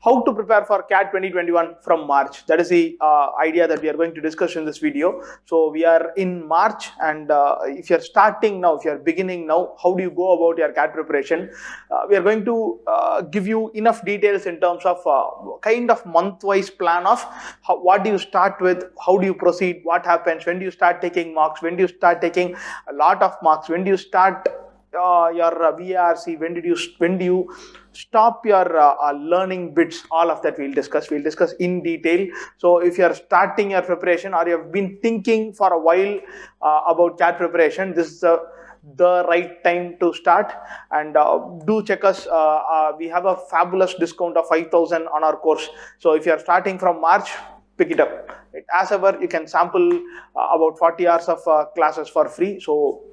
how to prepare for CAT 2021 from March. That is the idea that we are going to discuss in this video. So we are in March, and if you're starting now, if you're beginning now, how do you go about your CAT preparation? We are going to give you enough details in terms of kind of month-wise plan of what do you start with, how do you proceed, what happens, when do you start taking marks, when do you start taking a lot of marks, when do you start your VARC, when do you stop your learning bits. All of that we'll discuss in detail. So if you're starting your preparation or you've been thinking for a while about CAT preparation, this is the right time to start. And do check us. We have a fabulous discount of 5,000 on our course. So if you're starting from March, pick it up. As ever, you can sample about 40 hours of classes for free. So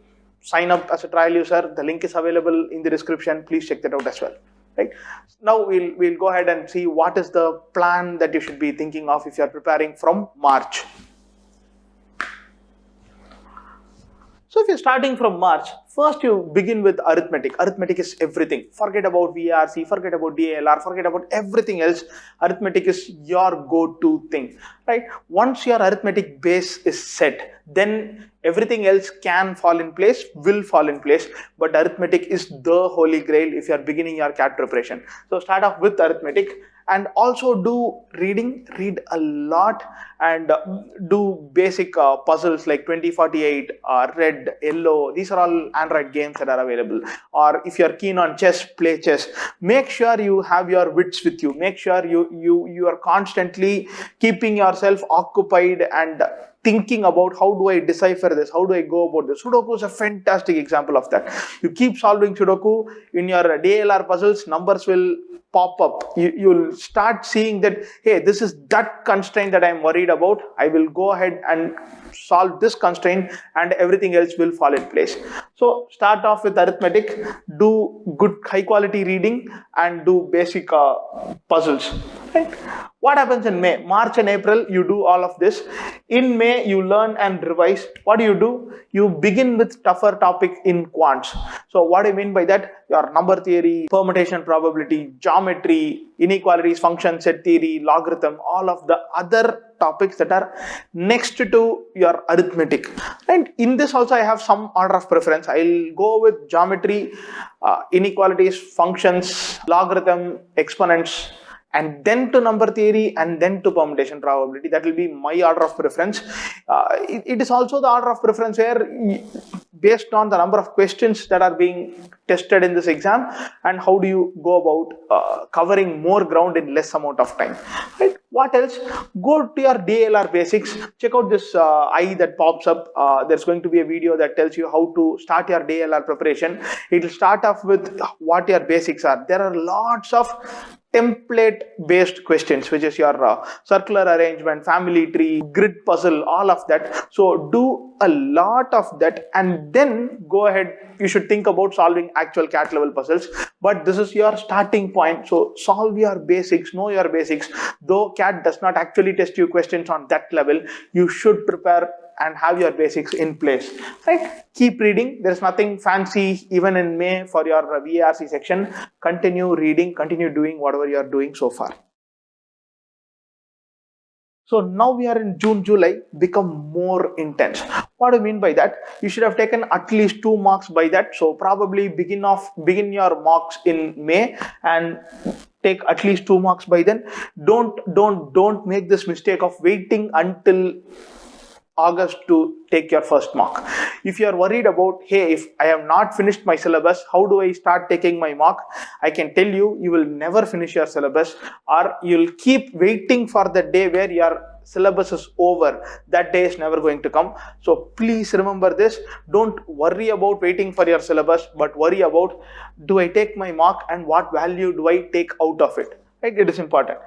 sign up as a trial user. The link is available in the description. Please check that out as well. Right. Now we'll go ahead and see what is the plan that you should be thinking of if you are preparing from March. So if you're starting from March, first you begin with arithmetic. Arithmetic is everything. Forget about VARC, forget about DALR, forget about everything else. Arithmetic is your go-to thing, right? Once your arithmetic base is set, then everything else can fall in place, will fall in place. But arithmetic is the holy grail if you are beginning your CAT preparation. So start off with arithmetic. And also do reading, read a lot, and do basic puzzles like 2048, Red, Yellow. These are all Android games that are available. Or if you're keen on chess, play chess. Make sure you have your wits with you. Make sure you are constantly keeping yourself occupied and thinking about how do I decipher this, how do I go about this. Sudoku is a fantastic example of that. You keep solving Sudoku, in your DLR puzzles, numbers will pop up. You'll start seeing that, hey, this is that constraint that I'm worried about. I will go ahead and solve this constraint and everything else will fall in place. So start off with arithmetic, do good high quality reading, and do basic puzzles. Right? What happens in May? March and April, you do all of this. In May, you learn and revise. What do? You begin with tougher topic in quants. So what I mean by that? Your number theory, permutation probability, geometry, inequalities, function set theory, logarithm, all of the other topics that are next to your arithmetic. And in this also I have some order of preference. I'll go with geometry, inequalities, functions, logarithm, exponents, and then to number theory, and then to permutation probability. That will be my order of preference. It is also the order of preference where, based on the number of questions that are being tested in this exam, and how do you go about covering more ground in less amount of time. Right? What else? Go to your DLR basics. Check out this eye that pops up. There's going to be a video that tells you how to start your DLR preparation. It will start off with what your basics are. There are lots of template based questions, which is your circular arrangement, family tree, grid puzzle, all of that. So do a lot of that, and then go ahead. You should think about solving actual CAT level puzzles, but this is your starting point. So solve your basics, know your basics. Though CAT does not actually test you questions on that level, you should prepare and have your basics in place. Right? Keep reading. There's nothing fancy even in May for your VARC section. Continue reading, continue doing whatever you are doing so far. So now we are in June, July, become more intense. What do I mean by that? You should have taken at least 2 marks by that. So probably begin your marks in May and take at least 2 marks by then. Don't make this mistake of waiting until August to take your first mark. If you are worried about, hey, if I have not finished my syllabus, how do I start taking my mark? I can tell you, you will never finish your syllabus, or you'll keep waiting for the day where your syllabus is over. That day is never going to come. So please remember this. Don't worry about waiting for your syllabus, but worry about, do I take my mark and what value do I take out of it? Right? It is important.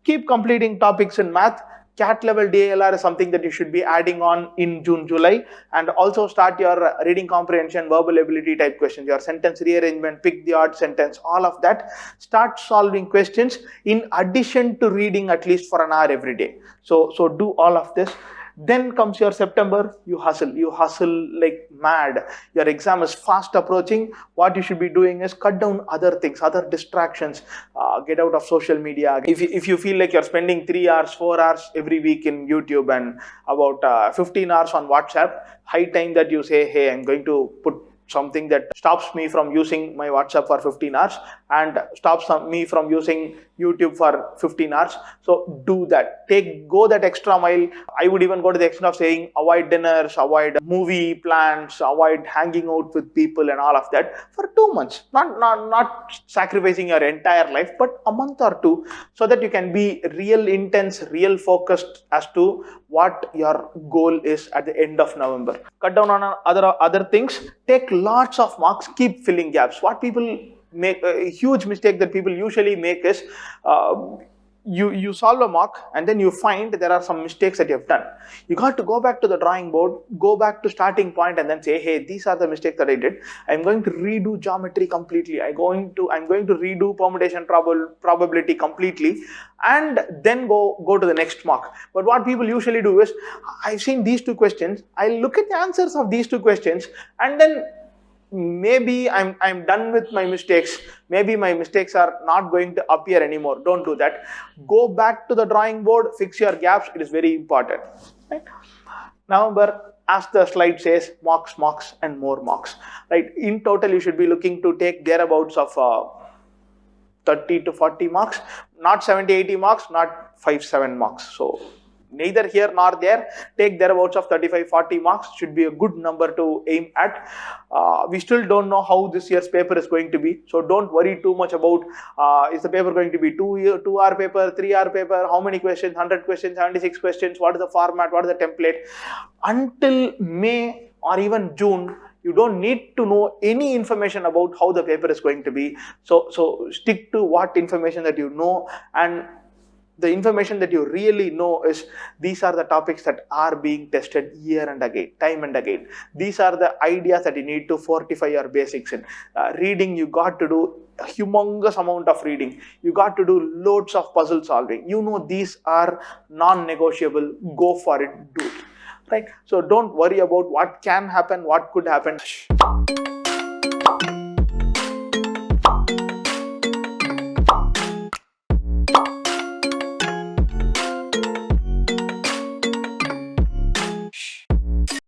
Keep completing topics in math. CAT level DLR is something that you should be adding on in June, July, and also start your reading comprehension, verbal ability type questions, your sentence rearrangement, pick the odd sentence, all of that. Start solving questions in addition to reading at least for an hour every day. So do all of this. Then comes your September, you hustle like mad. Your exam is fast approaching. What you should be doing is cut down other things, other distractions, get out of social media. If you feel like you're spending 3 hours, 4 hours every week in YouTube and about 15 hours on WhatsApp, high time that you say, hey, I'm going to put something that stops me from using my WhatsApp for 15 hours and stops me from using YouTube for 15 hours. So do that. Go that extra mile. I would even go to the extent of saying avoid dinners, avoid movie plans, avoid hanging out with people and all of that for 2 months. Not sacrificing your entire life, but a month or two, so that you can be real intense, real focused as to what your goal is at the end of November. Cut down on other things. Take lots of marks. Keep filling gaps. What people make, a huge mistake that people usually make is you solve a mock and then you find there are some mistakes that you have done. You got to go back to the drawing board, go back to starting point and then say, hey, these are the mistakes that I did. I'm going to redo geometry completely. I'm going to redo permutation probability completely and then go to the next mock. But what people usually do is, I've seen these two questions, I'll look at the answers of these two questions and then maybe I'm done with my mistakes. Maybe my mistakes are not going to appear anymore. Don't do that. Go back to the drawing board, fix your gaps. It is very important. Right? November, as the slide says, mocks, and more mocks. Right? In total, you should be looking to take thereabouts of 30 to 40 marks, not 70, 80 marks, not 5-7 marks. So neither here nor there. Take thereabouts of 35-40 marks should be a good number to aim at. We still don't know how this year's paper is going to be, so don't worry too much about is the paper going to be 2-hour paper, 3-hour paper, how many questions, 100 questions, 76 questions, what is the format, what is the template. Until May or even June, you don't need to know any information about how the paper is going to be. So stick to what information that you know, and the information that you really know is these are the topics that are being tested year and again, time and again. These are the ideas that you need to fortify your basics in. Reading, you got to do a humongous amount of reading. You got to do loads of puzzle solving. You know these are non-negotiable. Go for it, do it. Right? So don't worry about what can happen, what could happen.